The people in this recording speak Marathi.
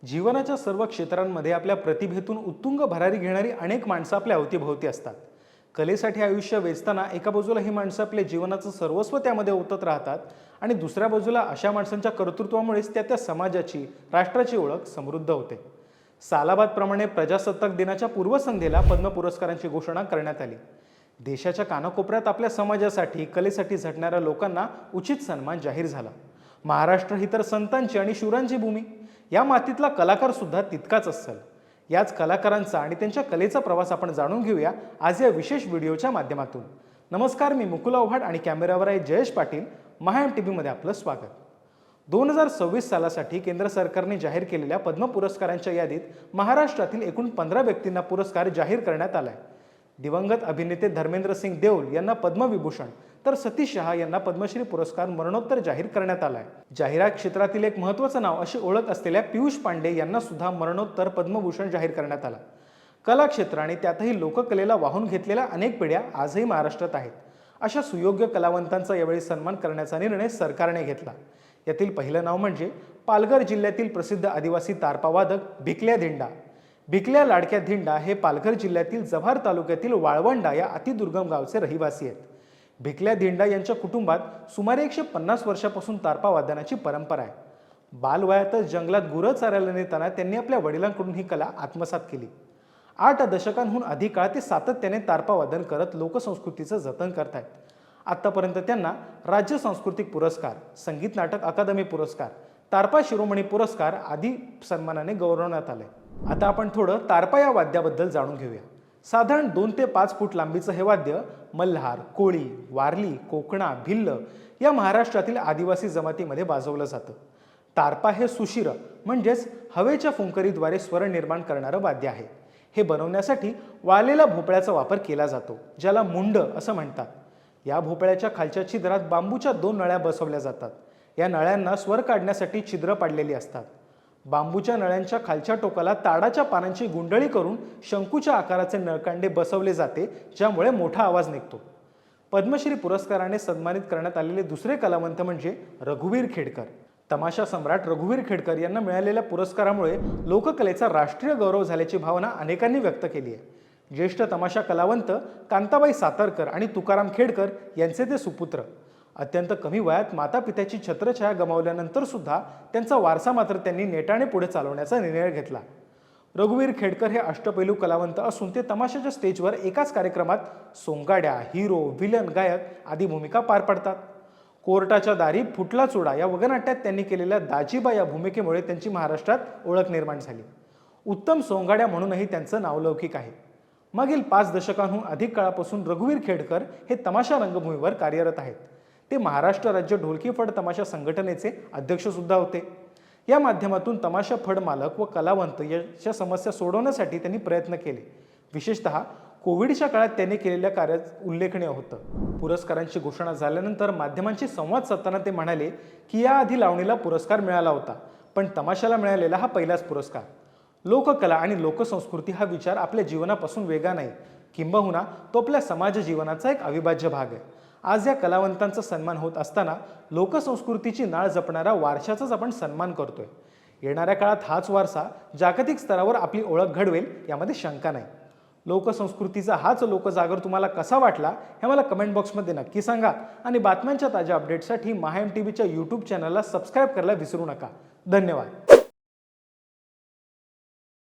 जीवनाच्या सर्व क्षेत्रांमध्ये आपल्या प्रतिभेतून उत्तुंग भरारी घेणारी अनेक माणसं आपल्या अवतीभोवती असतात. कलेसाठी आयुष्य वेचताना एका बाजूला ही माणसं आपल्या जीवनाचं सर्वस्व त्यामध्ये ओतत राहतात आणि दुसऱ्या बाजूला अशा माणसांच्या कर्तृत्वामुळेच त्या समाजाची, राष्ट्राची ओळख समृद्ध होते. सालाबादप्रमाणे प्रजासत्ताक दिनाच्या पूर्वसंध्येला पद्म पुरस्कारांची घोषणा करण्यात आली. देशाच्या कानाकोपऱ्यात आपल्या समाजासाठी, कलेसाठी झटणाऱ्या लोकांना उचित सन्मान जाहीर झाला. महाराष्ट्र ही तर संतांची आणि शूरांची भूमी. या मातीतला कलाकार सुद्धा तितकाच असेल. याच कलाकारांचा आणि त्यांच्या कलेचा प्रवास आपण जाणून घेऊया आज या विशेष व्हिडिओच्या माध्यमातून. नमस्कार, मी मुकुल ओव्हाड आणि कॅमेरावर आहे जयेश पाटील. MyMTV मध्ये आपलं स्वागत. 2026 सालासाठी केंद्र सरकारने जाहीर केलेल्या पद्म पुरस्कारांच्या यादीत महाराष्ट्रातील एकूण 15 व्यक्तींना पुरस्कार जाहीर करण्यात आलाय. दिवंगत अभिनेते धर्मेंद्र सिंग देओल यांना पद्मविभूषण तर सतीश शहा यांना पद्मश्री पुरस्कार मरणोत्तर जाहीर करण्यात आलाय. जाहिरात क्षेत्रातील एक महत्त्वाचं नाव अशी ओळख असलेल्या पियुष पांडे यांना सुद्धा मरणोत्तर पद्मभूषण जाहीर करण्यात आला. कला क्षेत्र आणि त्यातही लोककलेला वाहून घेतलेल्या अनेक पिढ्या आजही महाराष्ट्रात आहेत. अशा सुयोग्य कलावंतांचा यावेळी सन्मान करण्याचा निर्णय सरकारने घेतला. यातील पहिलं नाव म्हणजे पालघर जिल्ह्यातील प्रसिद्ध आदिवासी तारपा वादक भिकल्या धिंडा. भिकल्या लाडक्या धिंडा हे पालघर जिल्ह्यातील जव्हार तालुक्यातील वाळवंडा या अतिदुर्गम गावचे रहिवासी आहेत. भिकल्या धिंडा यांच्या कुटुंबात सुमारे 150 वर्षापासून तारपा वादनाची परंपरा आहे. बालवयातच जंगलात गुरं चारायला नेताना त्यांनी आपल्या वडिलांकडून ही कला आत्मसात केली. 8 दशकांहून अधिक काळ ते सातत्याने तारपा वादन करत लोकसंस्कृतीचं जतन करतायत. आतापर्यंत त्यांना राज्य सांस्कृतिक पुरस्कार, संगीत नाटक अकादमी पुरस्कार, तारपा शिरोमणी पुरस्कार आदी सन्मानाने गौरवण्यात आले. आता आपण थोडं तारपा या वाद्याबद्दल जाणून घेऊया. साधारण 2 ते 5 फूट लांबीचं हे वाद्य मल्हार, कोळी, वारली, कोकणा, भिल्ल या महाराष्ट्रातील आदिवासी जमातीमध्ये वाजवलं जातं. तारपा हे सुशिर म्हणजेच हवेच्या फुंकरीद्वारे स्वर निर्माण करणारं वाद्य आहे. हे बनवण्यासाठी वाळलेल्या भोपळ्याचा वापर केला जातो, ज्याला मुंड असं म्हणतात. या भोपळ्याच्या खालच्या छिद्रात बांबूच्या 2 नळ्या बसवल्या जातात. या नळ्यांना स्वर काढण्यासाठी छिद्र पाडलेली असतात. बांबूच्या नळ्यांच्या खालच्या टोकाला ताडाच्या पानांची गुंडळी करून शंकूच्या आकाराचे नळकांडे बसवले जाते, ज्यामुळे मोठा आवाज निघतो. पद्मश्री पुरस्काराने सन्मानित करण्यात आलेले दुसरे कलावंत म्हणजे रघुवीर खेडकर. तमाशा सम्राट रघुवीर खेडकर यांना मिळालेल्या पुरस्कारामुळे लोककलेचा राष्ट्रीय गौरव झाल्याची भावना अनेकांनी व्यक्त केली आहे. ज्येष्ठ तमाशा कलावंत कांताबाई सातारकर आणि तुकाराम खेडकर यांचे ते सुपुत्र. अत्यंत कमी वयात माता पित्याची छत्रछाया गमावल्यानंतर सुद्धा त्यांचा वारसा मात्र त्यांनी नेटाने पुढे चालवण्याचा निर्णय घेतला. रघुवीर खेडकर हे अष्टपैलू कलावंत असून ते तमाशाच्या स्टेजवर एकाच कार्यक्रमात सोंगाड्या, हिरो, विलन, गायक आदी भूमिका पार पाडतात. कोर्टाच्या दारी फुटला चुडा या वगनाट्यात त्यांनी केलेल्या दाजीबा या भूमिकेमुळे त्यांची महाराष्ट्रात ओळख निर्माण झाली. उत्तम सोंगाड्या म्हणूनही त्यांचं नावलौकिक आहे. मागील 5 दशकांहून अधिक काळापासून रघुवीर खेडकर हे तमाशा रंगभूमीवर कार्यरत आहेत. ते महाराष्ट्र राज्य ढोलकी फड तमाशा संघटनेचे अध्यक्ष सुद्धा होते. या माध्यमातून तमाशा फड मालक व कलावंत यांच्या समस्या सोडवण्यासाठी त्यांनी प्रयत्न केले. विशेषतः कोविडच्या काळात त्यांनी केलेल्या कार्यात उल्लेखनीय होतं. पुरस्कारांची घोषणा झाल्यानंतर माध्यमांशी संवाद साधताना ते म्हणाले की याआधी लावणीला पुरस्कार मिळाला होता, पण तमाशाला मिळालेला हा पहिलाच पुरस्कार. लोककला आणि लोकसंस्कृती हा विचार आपल्या जीवनापासून वेगळा नाही, किंबहुना तो आपल्या समाज जीवनाचा एक अविभाज्य भाग आहे. आज या कलावंतांचा सन्मान होत असताना लोकसंस्कृतीची नाळ जपणाऱ्या वारशाचाच आपण सन्मान करतोय. येणाऱ्या काळात हाच वारसा जागतिक स्तरावर आपली ओळख घडवेल यामध्ये शंका नाही. लोकसंस्कृतीचा हाच लोकजागर तुम्हाला कसा वाटला हे मला कमेंट बॉक्समध्ये नक्की सांगा आणि बातम्यांच्या ताज्या अपडेट्ससाठी MyMTVच्या YouTube चॅनलला सबस्क्राईब करायला विसरू नका. धन्यवाद.